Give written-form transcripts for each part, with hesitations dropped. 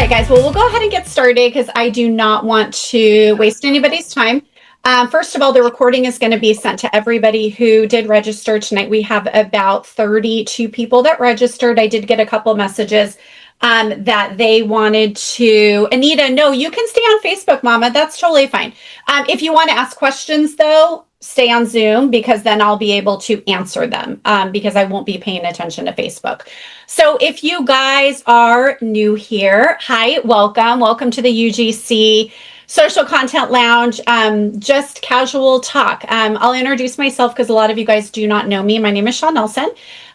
right, guys. Well, we'll go ahead and get started because I do not want to waste anybody's time. First of all, the recording is going to be sent to everybody who did register tonight. We have about 32 people that registered. I did get a couple messages that they wanted to. Anita, no, you can stay on Facebook, Mama. That's totally fine. If you want to ask questions, though, stay on Zoom because then I'll be able to answer them because I won't be paying attention to Facebook. So if you guys are new here, hi, welcome. Welcome to the UGC Social Content Lounge, just casual talk. I'll introduce myself because a lot of you guys do not know me. My name is Shawn Nelson.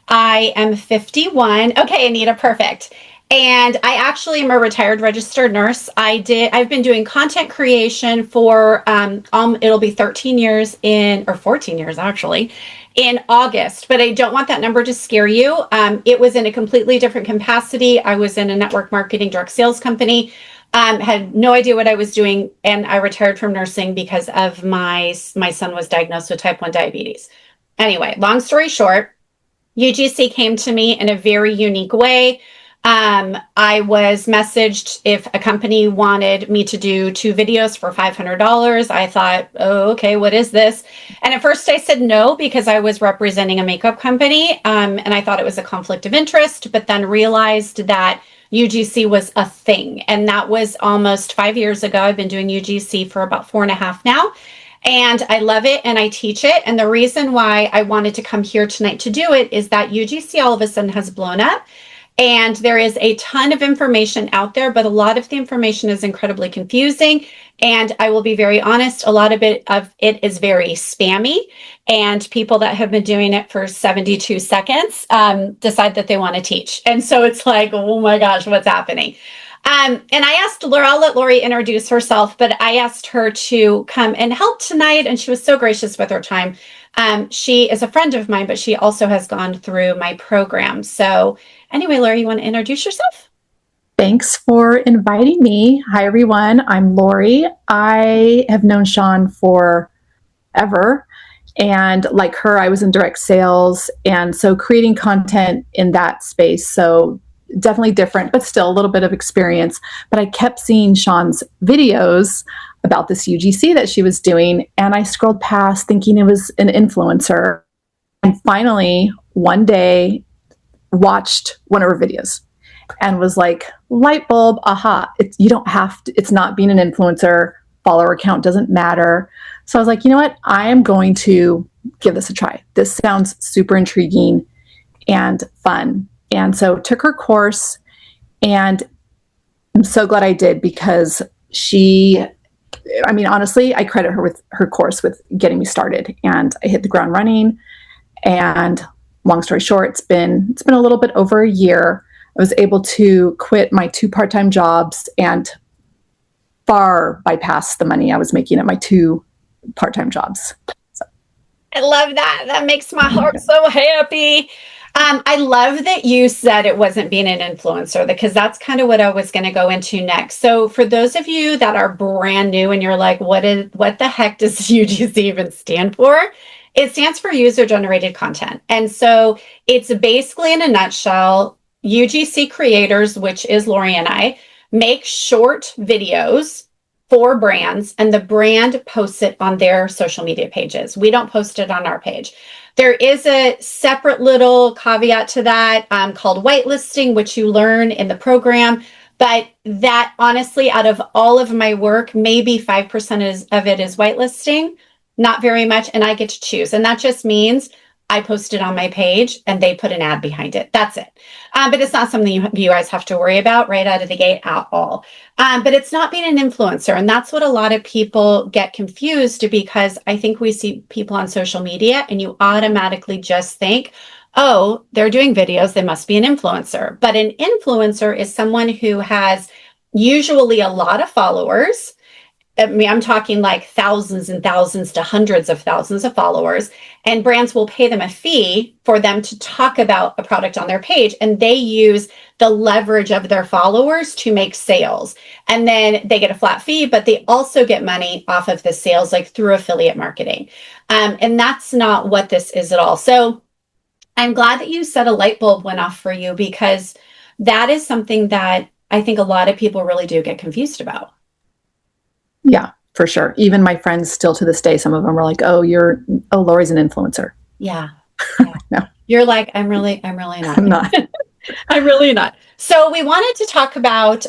I am 51. Okay, Anita, perfect. And I actually am a retired registered nurse. I've been doing content creation for, it'll be 13 years or 14 years actually, in August, but I don't want that number to scare you. It was in a completely different capacity. I was in a network marketing direct sales company, had no idea what I was doing. And I retired from nursing because of my son was diagnosed with type 1 diabetes. Anyway, long story short, UGC came to me in a very unique way. I was messaged if a company wanted me to do 2 videos for $500. I thought, oh, okay, what is this? And at first I said no because I was representing a makeup company, and I thought it was a conflict of interest, but then realized that UGC was a thing. And that was almost 5 years ago. I've been doing UGC for about 4.5 now. And I love it and I teach it. And the reason why I wanted to come here tonight to do it is that UGC all of a sudden has blown up. And there is a ton of information out there, but a lot of the information is incredibly confusing. And I will be very honest, a lot of it is very spammy. And people that have been doing it for 72 seconds decide that they want to teach. And so it's like, oh my gosh, what's happening? And I asked Laura, I'll let Lori introduce herself, but I asked her to come and help tonight. And she was so gracious with her time. She is a friend of mine, but she also has gone through my program. So anyway, Lori, you want to introduce yourself? Thanks for inviting me. Hi, everyone. I'm Lori. I have known Shawn forever. And like her, I was in direct sales. And so creating content in that space. So definitely different, but still a little bit of experience. But I kept seeing Shawn's videos about this UGC that she was doing. And I scrolled past thinking it was an influencer. And finally, one day, watched one of her videos and was like, light bulb, aha, you don't have to, it's not being an influencer, follower count doesn't matter. So I was like, you know what? I am going to give this a try. This sounds super intriguing and fun. And so took her course, and I'm so glad I did because honestly, I credit her with her course with getting me started, and I hit the ground running. And long story short, it's been a little bit over a year. I was able to quit my 2 part-time jobs and far bypass the money I was making at my 2 part-time jobs. So. I love that. That makes my heart so happy. I love that you said it wasn't being an influencer because that's kind of what I was going to go into next. So for those of you that are brand new and you're like, what the heck does UGC even stand for? It stands for user-generated content. And so it's basically, in a nutshell, UGC creators, which is Lori and I, make short videos for brands, and the brand posts it on their social media pages. We don't post it on our page. There is a separate little caveat to that called whitelisting, which you learn in the program. But that, honestly, out of all of my work, maybe 5% of it is whitelisting. Not very much, and I get to choose. And that just means I post it on my page and they put an ad behind it. That's it. But it's not something you guys have to worry about right out of the gate at all. But it's not being an influencer. And that's what a lot of people get confused because I think we see people on social media and you automatically just think, oh, they're doing videos, they must be an influencer. But an influencer is someone who has usually a lot of followers. I mean, I'm talking like thousands and thousands to hundreds of thousands of followers, and brands will pay them a fee for them to talk about a product on their page. And they use the leverage of their followers to make sales. And then they get a flat fee, but they also get money off of the sales, like through affiliate marketing. And that's not what this is at all. So I'm glad that you said a light bulb went off for you because that is something that I think a lot of people really do get confused about. Yeah, for sure. Even my friends still to this day, some of them are like, oh, Lori's an influencer. Yeah. Yeah. No, You're like, I'm really not. I'm not. I'm really not. So we wanted to talk about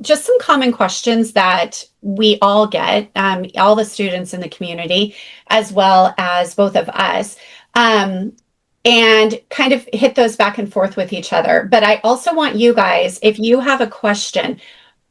just some common questions that we all get, all the students in the community, as well as both of us, and kind of hit those back and forth with each other. But I also want you guys, if you have a question,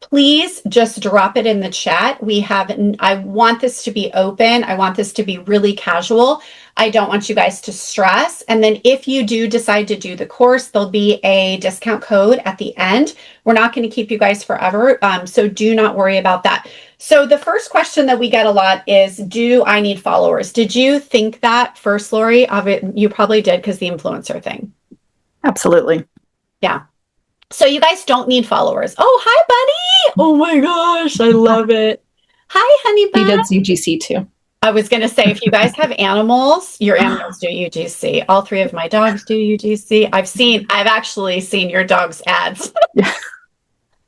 please just drop it in the chat. I want this to be open. I want this to be really casual. I don't want you guys to stress. And then if you do decide to do the course, there'll be a discount code at the end. We're not going to keep you guys forever. So do not worry about that. So the first question that we get a lot is, do I need followers? Did you think that first, Lori? You probably did, because the influencer thing. Absolutely. Yeah. So you guys don't need followers. Oh, hi, buddy. Oh my gosh, I love it. Hi, honey He bun. does UGC too. I was going to say, if you guys have animals, your animals do UGC. All three of my dogs do UGC. I've actually seen your dog's ads, Yeah.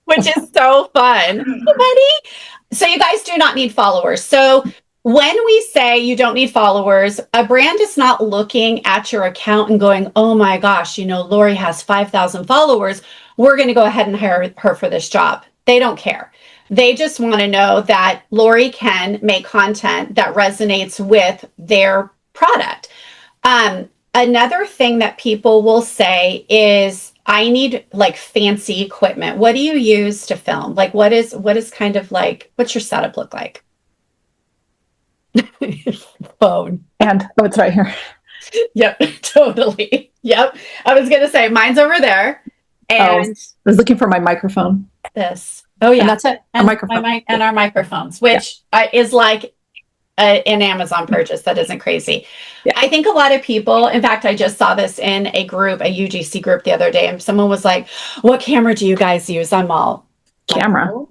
which is so fun. Hey, buddy. So you guys do not need followers. So when we say you don't need followers, a brand is not looking at your account and going, oh my gosh, Lori has 5,000 followers. We're going to go ahead and hire her for this job. They don't care. They just want to know that Lori can make content that resonates with their product. Another thing that people will say is, I need like fancy equipment. What do you use to film? Like, what is kind of like, what's your setup look like? Phone. And it's right here. Yep, totally. Yep. I was going to say mine's over there. And I was looking for my microphone. this. Oh, yeah. And that's it. And a microphone. and our microphones, which is like an Amazon purchase. That isn't crazy. Yeah. I think a lot of people, in fact, I just saw this in a group, a UGC group the other day, and someone was like, what camera do you guys use? I'm all, camera.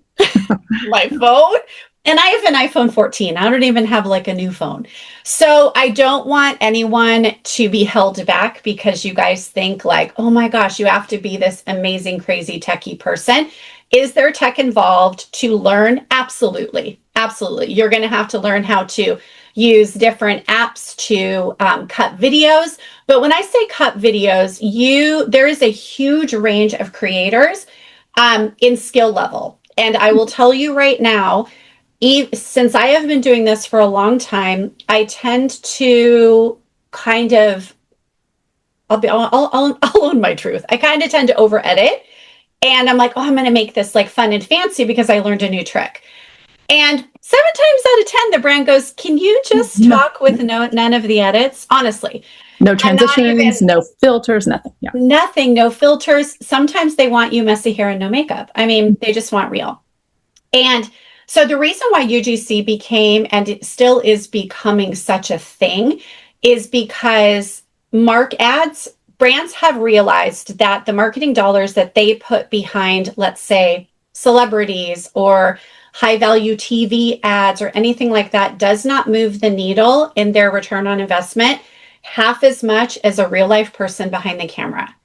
My phone? And I have an iPhone 14. I don't even have like a new phone. So I don't want anyone to be held back because you guys think like, oh my gosh, you have to be this amazing, crazy techie person. Is there tech involved to learn? Absolutely. Absolutely. You're going to have to learn how to use different apps to cut videos. But when I say cut videos, there is a huge range of creators in skill level. And I will tell you right now, since I have been doing this for a long time, I tend to kind of, I'll own my truth. I kind of tend to over edit, and I'm like, oh, I'm going to make this like fun and fancy because I learned a new trick. And 7 times out of 10, the brand goes, can you just talk with none of the edits? Honestly. No transitions, no filters, nothing. Yeah. Nothing, no filters. Sometimes they want you messy hair and no makeup. I mean, they just want real. And so the reason why UGC became, and it still is becoming, such a thing is because brands have realized that the marketing dollars that they put behind, let's say, celebrities or high value TV ads or anything like that does not move the needle in their return on investment half as much as a real life person behind the camera.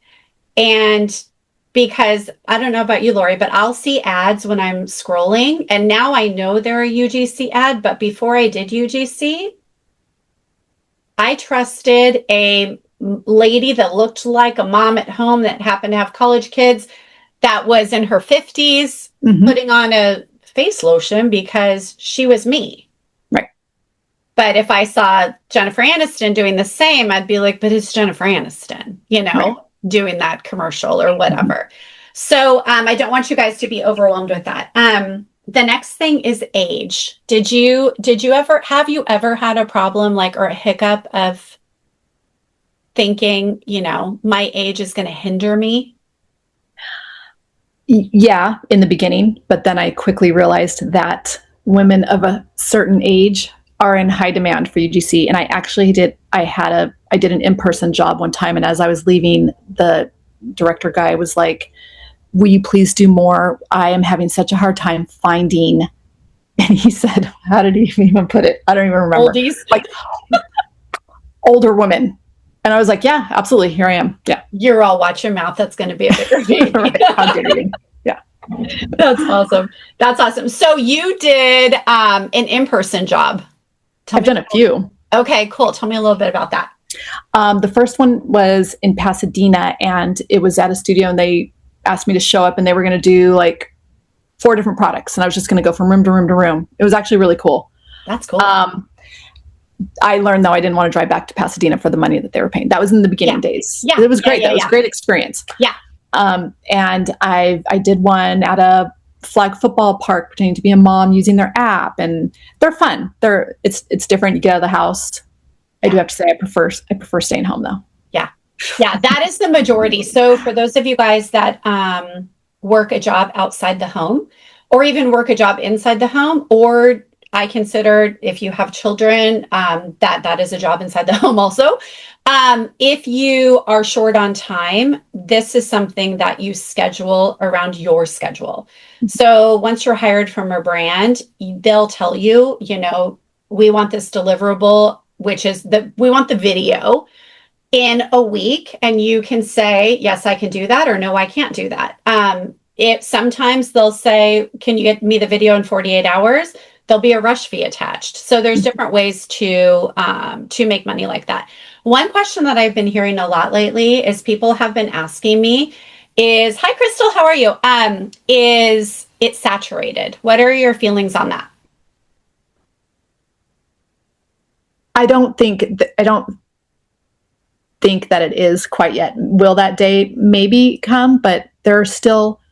And because I don't know about you, Lori, but I'll see ads when I'm scrolling, and now I know they're a UGC ad, but before I did UGC, I trusted a lady that looked like a mom at home that happened to have college kids that was in her 50s putting on a face lotion because she was me. Right. But if I saw Jennifer Aniston doing the same, I'd be like, but it's Jennifer Aniston, right, doing that commercial or whatever. So I don't want you guys to be overwhelmed with that. The next thing is age. Have you ever had a problem or a hiccup of thinking, my age is going to hinder me? Yeah, in the beginning, but then I quickly realized that women of a certain age are in high demand for UGC. And I actually did an in-person job one time. And as I was leaving, the director guy was like, will you please do more? I am having such a hard time finding. And he said, how did he even put it? I don't even remember. Oldies. Like older women. And I was like, yeah, absolutely. Here I am. Yeah. You're all, watch your mouth. That's going to be a bigger baby. Right. How dare you? Yeah. That's awesome. That's awesome. So you did an in-person job. Tell I've me. done a few. Okay, cool. Tell me a little bit about that. The first one was in Pasadena, and it was at a studio, and they asked me to show up, and they were going to do like 4 different products, and I was just going to go from room to room to room. It was actually really cool. That's cool. I learned, though, I didn't want to drive back to Pasadena for the money that they were paying. That was in the beginning days. Yeah. It was great. Yeah, That was a great experience. Yeah. And I did one at a flag football park pretending to be a mom using their app, and they're fun. It's different. You get out of the house. I do have to say I prefer staying home though. Yeah. Yeah, that is the majority. So for those of you guys that work a job outside the home, or even work a job inside the home, or I consider if you have children, that is a job inside the home also. If you are short on time, this is something that you schedule around your schedule. So once you're hired from a brand, they'll tell you, we want this deliverable, which is we want the video in a week, and you can say, yes, I can do that, or no, I can't do that. Sometimes they'll say, can you get me the video in 48 hours? There'll be a rush fee attached. So there's different ways to make money like that. One question that I've been hearing a lot lately is people have been asking me is, hi, Crystal, how are you? Is it saturated? What are your feelings on that? I don't think that it is quite yet. Will that day maybe come? But there are still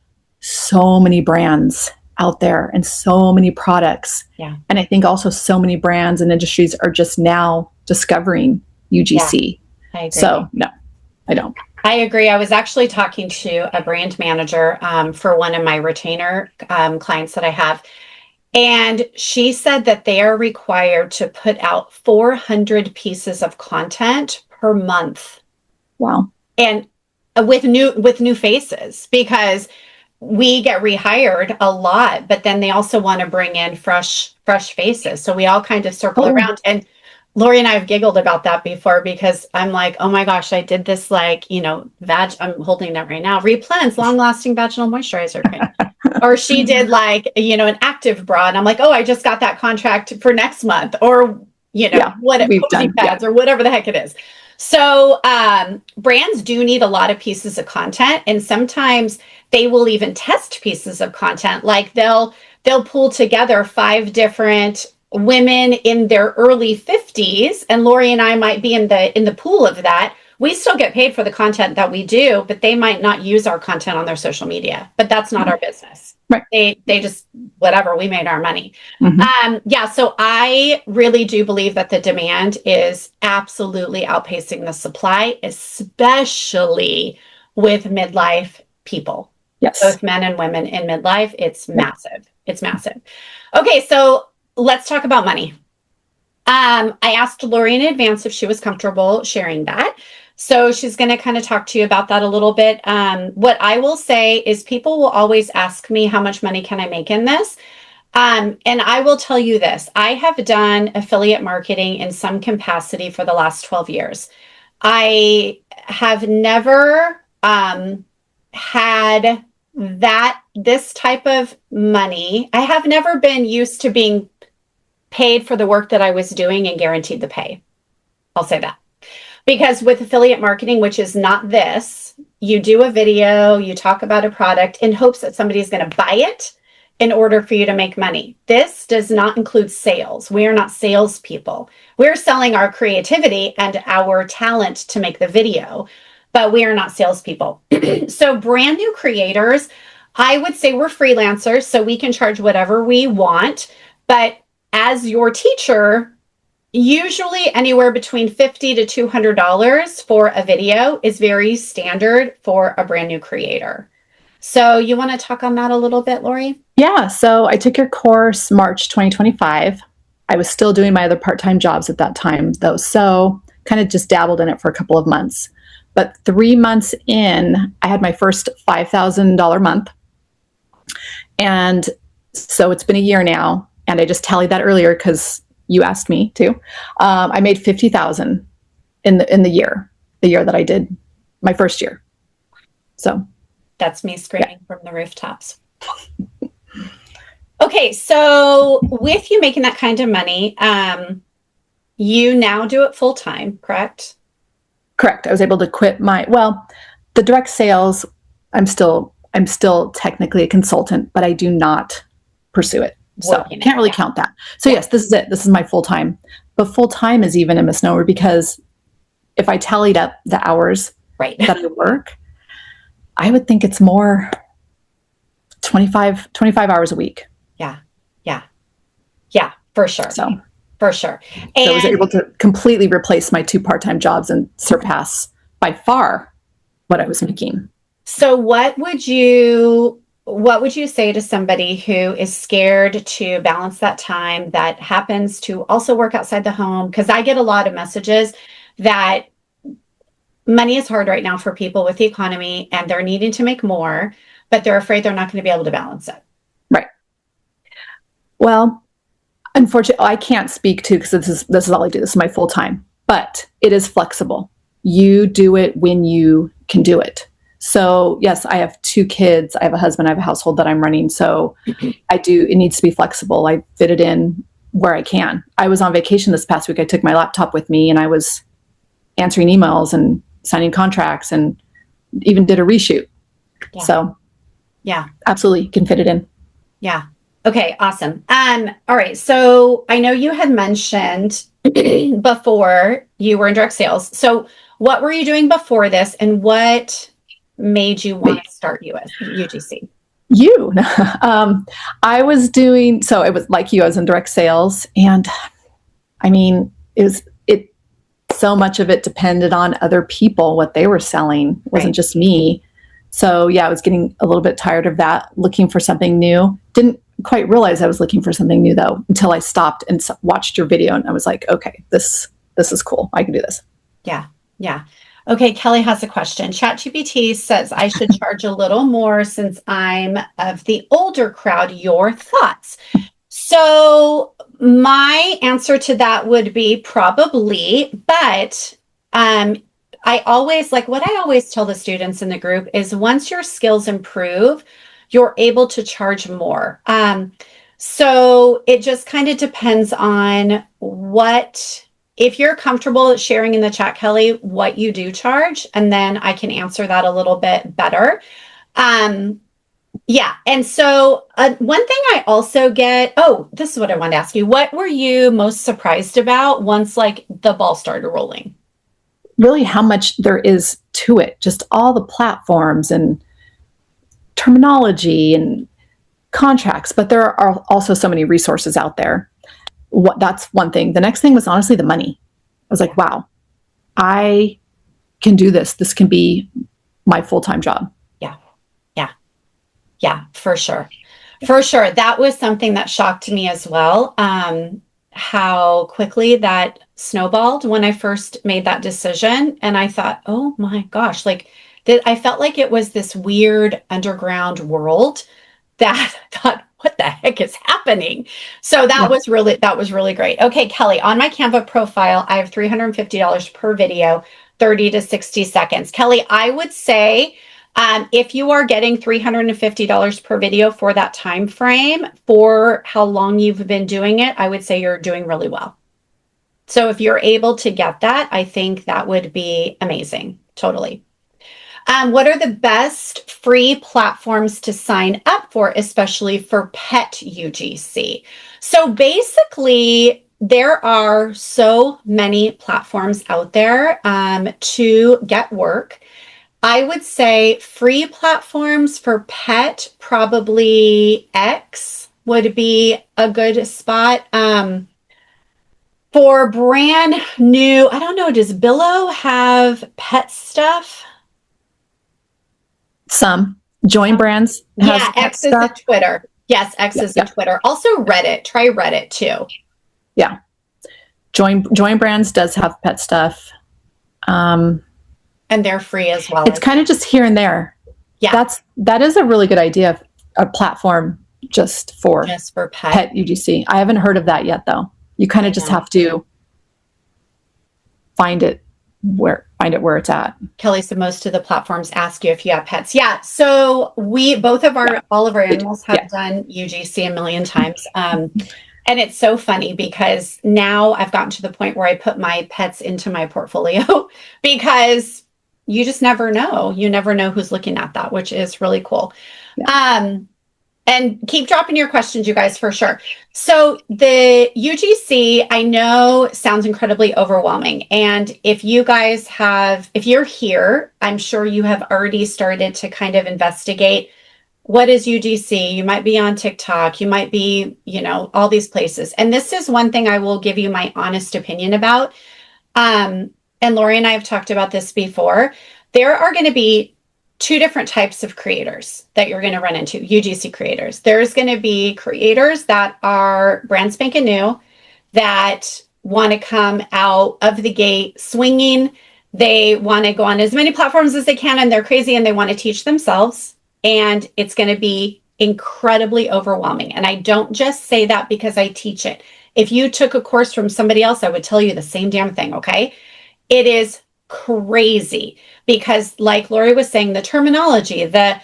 so many brands out there and so many products. Yeah. And I think also so many brands and industries are just now discovering UGC. Yeah, I agree. So no, I don't. I agree. I was actually talking to a brand manager for one of my retainer clients that I have. And she said that they are required to put out 400 pieces of content per month. Wow. And with new faces, because we get rehired a lot, but then they also want to bring in fresh faces. So we all kind of circle around. And Lori and I have giggled about that before, because I'm like, oh my gosh, I did this I'm holding that right now. Replens long lasting vaginal moisturizer cream. Or she did an active bra. And I'm like, oh, I just got that contract for next month, or, cozy pads or whatever the heck it is. So brands do need a lot of pieces of content. And sometimes they will even test pieces of content. Like they'll pull together 5 different women in their early 50s, and Lori and I might be in the pool of that. We still get paid for the content that we do, but they might not use our content on their social media. But that's not our business. Right. They just, whatever, we made our money. Mm-hmm. So I really do believe that the demand is absolutely outpacing the supply, especially with midlife people. Yes. Both men and women in midlife. It's massive. It's massive. Okay, so let's talk about money. I asked Lori in advance if she was comfortable sharing that. So she's going to kind of talk to you about that a little bit. What I will say is people will always ask me, how much money can I make in this? And I will tell you this. I have done affiliate marketing in some capacity for the last 12 years. I have never had this type of money. I have never been used to being paid for the work that I was doing and guaranteed the pay. I'll say that. Because with affiliate marketing, which is not this, you do a video, you talk about a product in hopes that somebody's going to buy it in order for you to make money. This does not include sales. We are not salespeople. We're selling our creativity and our talent to make the video, but we are not salespeople. So brand new creators, I would say we're freelancers, so we can charge whatever we want. But as your teacher, usually anywhere between $50 to $200 for a video is very standard for a brand new creator. So you want to talk on that a little bit, Lori? Yeah. So I took your course March 2025. I was still doing my other part-time jobs at that time, though. So kind of just dabbled in it for a couple of months. But 3 months in, I had my first $5,000 month. And so it's been a year now. And I just tallied that earlier because you asked me to. I made $50,000 in the year that I did my first year. So that's me screaming from the rooftops. Okay, so with you making that kind of money, you now do it full time, correct? Correct. I was able to quit the direct sales. I'm still technically a consultant, but I do not pursue it. So Working can't it. really Yeah. count that. So yes, this is it. This is my full time. But full time is even a misnomer because if I tallied up the hours Right. that I work, I would think it's more 25 hours a week. Yeah. Yeah. Yeah, for sure. So For sure. I was And able to completely replace my 2 part-time jobs and surpass by far what I was making. so what would you say to somebody who is scared to balance that time that happens to also work outside the home? Because I get a lot of messages that money is hard right now for people with the economy and they're needing to make more, but they're afraid they're not going to be able to balance it. Right. Well, unfortunately, I can't speak to because this is all I do. This is my full time, but it is flexible. You do it when you can do it. So yes, I have 2 kids. I have a husband. I have a household that I'm running. So I do. It needs to be flexible. I fit it in where I can. I was on vacation this past week. I took my laptop with me and I was answering emails and signing contracts and even did a reshoot. Yeah. So Yeah. absolutely can fit it in. Yeah. Okay, awesome. All right. So I know you had mentioned before you were in direct sales. So what were you doing before this and what made you want to start UGC? You. I was doing, so it was like you, I was in direct sales. And I mean, so much of it depended on other people, what they were selling. It wasn't just me. So yeah, I was getting a little bit tired of that, looking for something new. Didn't quite realize I was looking for something new though, until I stopped and watched your video and I was like, okay, this is cool. I can do this. Yeah. Yeah. Okay, Kelly has a question. ChatGPT says I should charge a little more since I'm of the older crowd. Your thoughts? So my answer to that would be probably, but I always like what I always tell the students in the group is once your skills improve, you're able to charge more. So it just kind of depends on if you're comfortable sharing in the chat, Kelly, what you do charge, and then I can answer that a little bit better. Yeah. And so one thing I also get, this is what I wanted to ask you. What were you most surprised about once like the ball started rolling? Really how much there is to it, just all the platforms and terminology and contracts, but there are also so many resources out there. That's one thing. The next thing was honestly the money. I was like, wow, I can do this. This can be my full-time job. Yeah. Yeah. Yeah, for sure. For sure. That was something that shocked me as well. How quickly that snowballed when I first made that decision. And I thought, oh my gosh, like I felt like it was this weird underground world that I thought, what the heck is happening? So that was really great. Okay, Kelly, on my Canva profile, I have $350 per video, 30 to 60 seconds. Kelly, I would say if you are getting $350 per video for that time frame for how long you've been doing it, I would say you're doing really well. So if you're able to get that, I think that would be amazing. Totally. What are the best free platforms to sign up for, especially for pet UGC? So basically, there are so many platforms out there to get work. I would say free platforms for pet, probably X would be a good spot. For brand new, I don't know, does Billow have pet stuff? Some Join Brands has X is stuff. in Twitter. Yes, X is in Twitter. Also Reddit. Try Reddit too. Yeah. Join Brands does have pet stuff. And they're free as well. It's kind of just here and there. Yeah. That is a really good idea, a platform just for pet UGC. I haven't heard of that yet though. You kind of just have to find it find it where it's at. Kelly, so most of the platforms ask you if you have pets. Yeah. So all of our animals have done UGC a million times. And it's so funny because now I've gotten to the point where I put my pets into my portfolio because you just never know. You never know who's looking at that, which is really cool. Yeah. And keep dropping your questions, you guys, for sure. So the UGC, I know, sounds incredibly overwhelming. And if you're here, I'm sure you have already started to kind of investigate what is UGC. You might be on TikTok. You might be, all these places. And this is one thing I will give you my honest opinion about. And Lori and I have talked about this before. There are going to be two different types of creators that you're going to run into, UGC creators. There's going to be creators that are brand spanking new, that want to come out of the gate swinging. They want to go on as many platforms as they can, and they're crazy, and they want to teach themselves. And it's going to be incredibly overwhelming. And I don't just say that because I teach it. If you took a course from somebody else, I would tell you the same damn thing, okay? It is crazy because, like Lori was saying, the terminology, the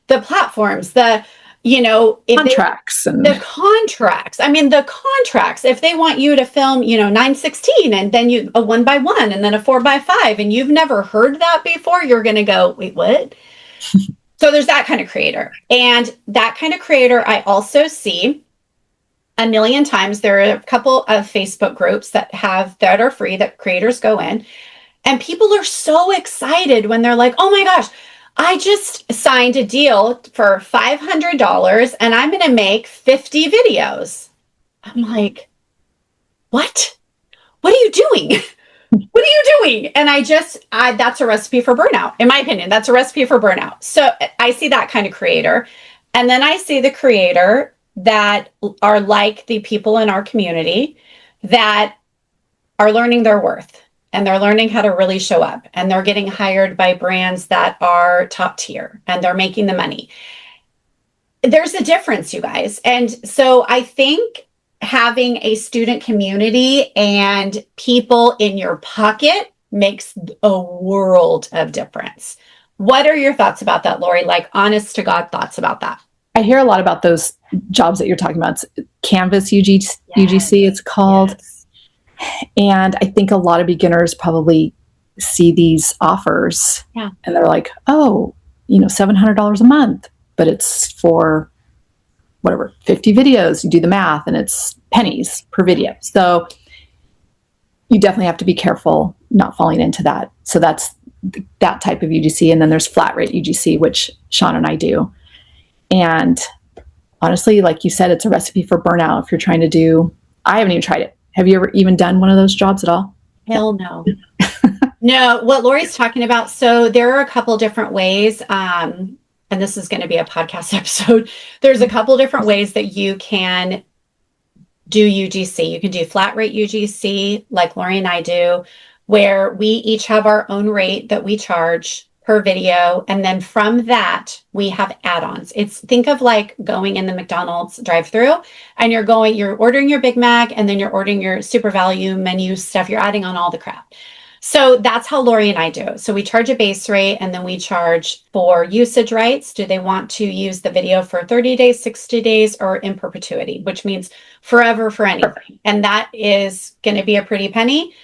platforms, contracts. The contracts. I mean, the contracts, if they want you to film, 9:16 and then a 1x1 and then a 4x5, and you've never heard that before, you're going to go, wait, what? So there's that kind of creator. And that kind of creator I also see a million times. There are a couple of Facebook groups that are free that creators go in. And people are so excited when they're like, oh my gosh, I just signed a deal for $500 and I'm going to make 50 videos. I'm like, what? What are you doing? What are you doing? And that's a recipe for burnout. In my opinion, that's a recipe for burnout. So I see that kind of creator. And then I see the creator that are like the people in our community that are learning their worth, and they're learning how to really show up, and they're getting hired by brands that are top tier, and they're making the money. There's a difference, you guys. And so I think having a student community and people in your pocket makes a world of difference. What are your thoughts about that, Lori? Like, honest to God thoughts about that? I hear a lot about those jobs that you're talking about. It's Canvas UGC, it's called. Yes. And I think a lot of beginners probably see these offers and they're like, oh, $700 a month, but it's for whatever, 50 videos. You do the math and it's pennies per video. So you definitely have to be careful not falling into that. So that's that type of UGC. And then there's flat rate UGC, which Sean and I do. And honestly, like you said, it's a recipe for burnout if you're trying to do, I haven't even tried it. Have you ever even done one of those jobs at all? Hell no. No, what Lori's talking about. So there are a couple different ways, and this is going to be a podcast episode. There's a couple different ways that you can do UGC. You can do flat rate UGC like Lori and I do, where we each have our own rate that we charge per video. And then from that, we have add-ons. Think of like going in the McDonald's drive-thru and you're ordering your Big Mac, and then you're ordering your super value menu stuff. You're adding on all the crap. So that's how Lori and I do it. So we charge a base rate, and then we charge for usage rights. Do they want to use the video for 30 days, 60 days, or in perpetuity, which means forever for anything. And that is going to be a pretty penny.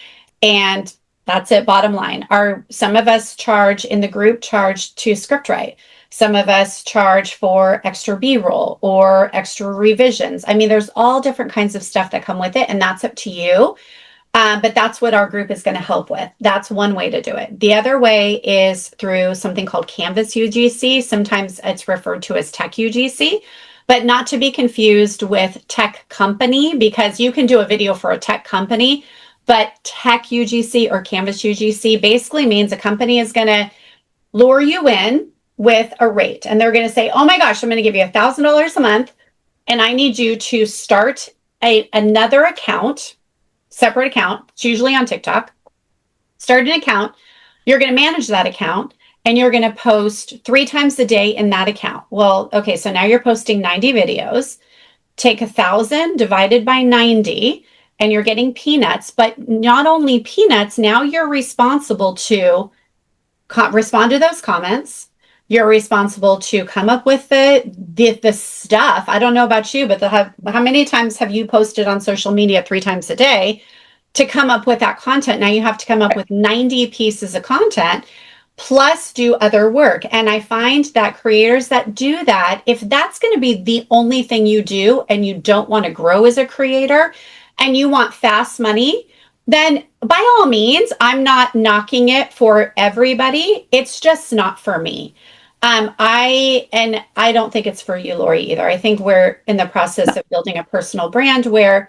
And that's it, bottom line. Some of us in the group charge to script write. Some of us charge for extra B-roll or extra revisions. I mean, there's all different kinds of stuff that come with it, and that's up to you. But that's what our group is going to help with. That's one way to do it. The other way is through something called Canvas UGC. Sometimes it's referred to as Tech UGC, but not to be confused with Tech Company, because you can do a video for a tech company, but Tech UGC or Canvas UGC basically means a company is going to lure you in with a rate, and they're going to say, oh my gosh, I'm going to give you $1,000 a month, and I need you to start another account, separate account. It's usually on TikTok. Start an account. You're going to manage that account, and you're going to post 3 times a day in that account. Well, okay, so now you're posting 90 videos. Take 1,000 divided by 90, and you're getting peanuts, but not only peanuts, now you're responsible to respond to those comments. You're responsible to come up with the stuff. I don't know about you, but how many times have you posted on social media 3 times a day to come up with that content? Now you have to come up with 90 pieces of content plus do other work. And I find that creators that do that, if that's going to be the only thing you do and you don't want to grow as a creator and you want fast money, then by all means, I'm not knocking it for everybody. It's just not for me. I don't think it's for you, Lori, either. I think we're in the process of building a personal brand where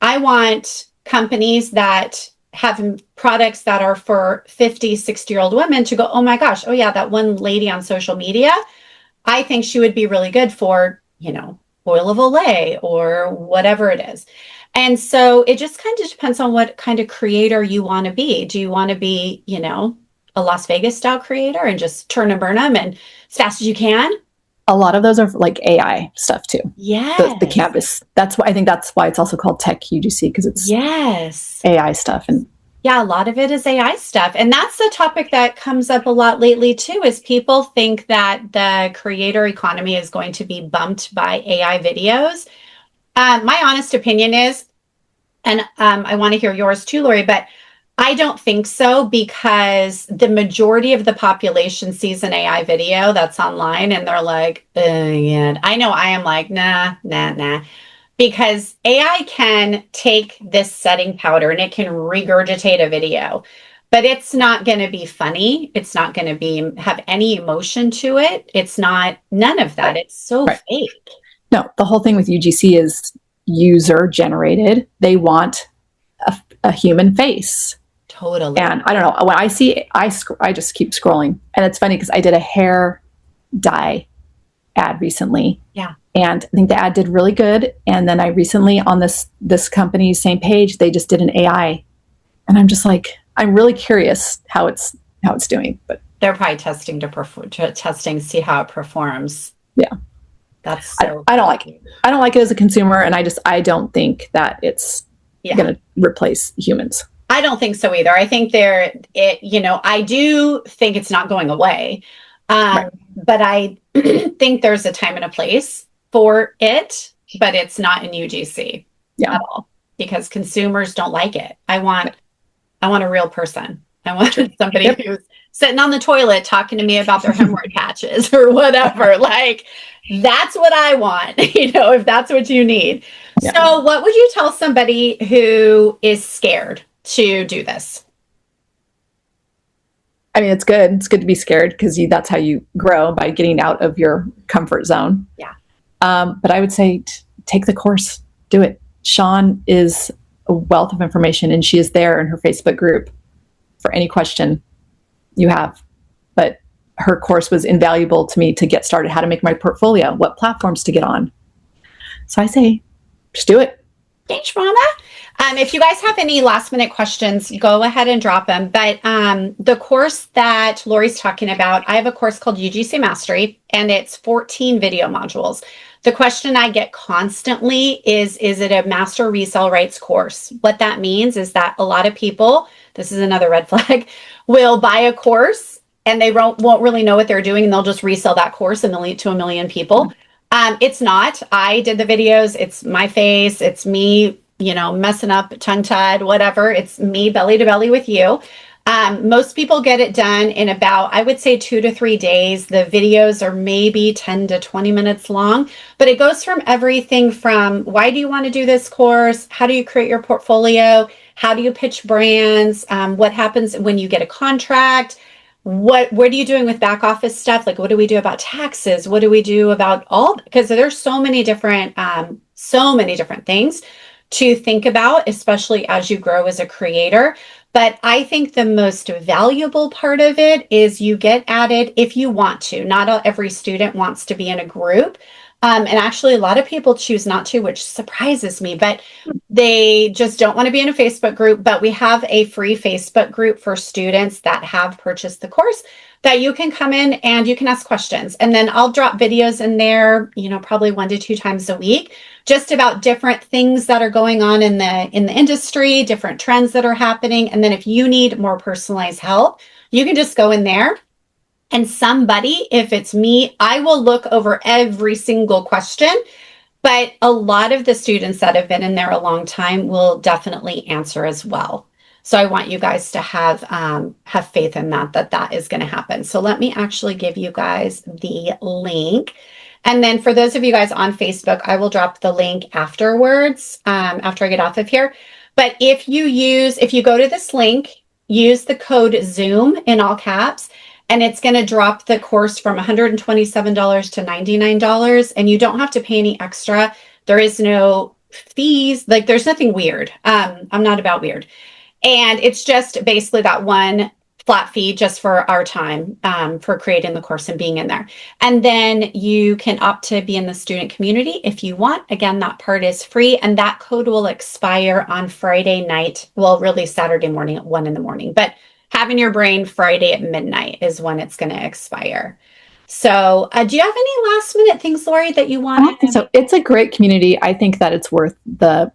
I want companies that have products that are for 50, 60-year-old women to go, oh my gosh, oh yeah, that one lady on social media, I think she would be really good for, oil of Olay or whatever it is. And so it just kind of depends on what kind of creator you want to be. Do you want to be, a Las Vegas style creator and just turn and burn them and as fast as you can? A lot of those are like AI stuff too. Yes. The canvas. I think that's why it's also called Tech UGC, because it's AI stuff. And yeah, a lot of it is AI stuff. And that's the topic that comes up a lot lately too, is people think that the creator economy is going to be bumped by AI videos. My honest opinion is, and I want to hear yours too, Lori, but I don't think so, because the majority of the population sees an AI video that's online and they're like, yeah. I know I am like, nah, because AI can take this setting powder and it can regurgitate a video, but it's not going to be funny. It's not going to have any emotion to it. It's not, none of that. It's so fake. No, the whole thing with UGC is user generated. They want a human face. Totally. And I don't know, when I see, I just keep scrolling. And it's funny because I did a hair dye ad recently. Yeah. And I think the ad did really good. And then I recently on this company's same page, they just did an AI. And I'm just like, I'm really curious how it's doing. But they're probably testing to see how it performs. Yeah. That's so I don't like it. I don't like it as a consumer, and I don't think that it's going to replace humans. I don't think so either. I think I do think it's not going away. But I think there's a time and a place for it, but it's not in UGC at all, because consumers don't like it. I want a real person. I want somebody who's sitting on the toilet talking to me about their hemorrhoid patches or whatever. Like, that's what I want, if that's what you need. Yeah. So what would you tell somebody who is scared to do this? I mean, it's good. It's good to be scared, because that's how you grow, by getting out of your comfort zone. Yeah. But I would say take the course, do it. Sean is a wealth of information, and she is there in her Facebook group for any question you have. But her course was invaluable to me to get started, how to make my portfolio, what platforms to get on. So I say, just do it. Thanks, Mama. If you guys have any last minute questions, go ahead and drop them. But the course that Lori's talking about, I have a course called UGC Mastery, and it's 14 video modules. The question I get constantly is it a master resale rights course? What that means is that a lot of people, this is another red flag, will buy a course and they won't really know what they're doing, and they'll just resell that course and they'll lead to 1 million people. It's not. I did the videos. It's my face. It's me, messing up, tongue-tied, whatever. It's me belly to belly with you. Most people get it done in about, I would say, 2 to 3 days. The videos are maybe 10 to 20 minutes long, but it goes from everything from why do you want to do this course? How do you create your portfolio? How do you pitch brands? What happens when you get a contract? What are you doing with back office stuff? Like, what do we do about taxes? What do we do about because there's so many different things to think about, especially as you grow as a creator. But I think the most valuable part of it is you get added if you want to. Not every student wants to be in a group. And actually, a lot of people choose not to, which surprises me, but they just don't want to be in a Facebook group. But we have a free Facebook group for students that have purchased the course. that you can come in and you can ask questions. And then I'll drop videos in there, probably 1 to 2 times a week, just about different things that are going on in the industry, different trends that are happening. And then if you need more personalized help, you can just go in there and somebody, if it's me, I will look over every single question. But a lot of the students that have been in there a long time will definitely answer as well. So I want you guys to have faith in that is going to happen. So let me actually give you guys the link. And then for those of you guys on Facebook, I will drop the link afterwards, after I get off of here. But if you go to this link, use the code Zoom in all caps, and it's going to drop the course from $127 to $99, and you don't have to pay any extra. There is no fees. Like, there's nothing weird. I'm not about weird. And it's just basically that one flat fee just for our time, for creating the course and being in there. And then you can opt to be in the student community if you want. Again, that part is free, and that code will expire on Friday night. Well, really Saturday morning at 1 a.m. But have in your brain Friday at midnight is when it's going to expire. So do you have any last minute things, Lori, that you want? I don't think so. It's a great community. I think that it's worth the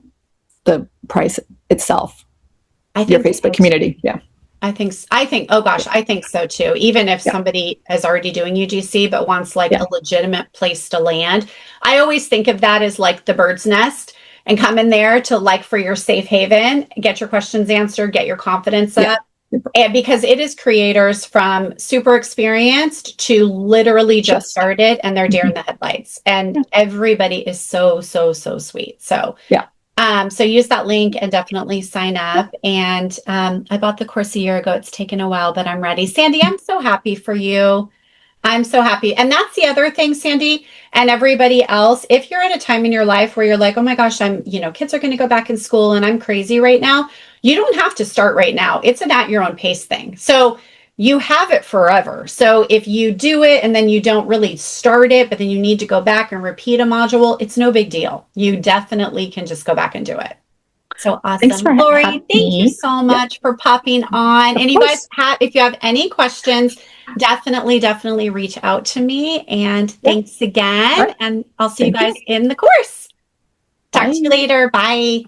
price itself. Your Facebook community. Yeah. I think, oh gosh, I think so too. Even if somebody is already doing UGC, but wants like a legitimate place to land. I always think of that as like the bird's nest, and come in there to, like, for your safe haven, get your questions answered, get your confidence up. And because it is creators from super experienced to literally just started, and they're deer in the headlights, and everybody is so, so, so sweet. So so use that link and definitely sign up. And I bought the course a year ago. It's taken a while, but I'm ready. Sandy, I'm so happy for you. I'm so happy. And that's the other thing, Sandy, and everybody else. If you're at a time in your life where you're like, oh my gosh, kids are going to go back in school and I'm crazy right now. You don't have to start right now. It's an at your own pace thing. So you have it forever. So if you do it and then you don't really start it, but then you need to go back and repeat a module, it's no big deal. You definitely can just go back and do it. So awesome. Thanks for Lori, thank you so much for popping on. And you guys if you have any questions, definitely reach out to me. And thanks again. And I'll see you guys in the course. Talk to you later. Bye.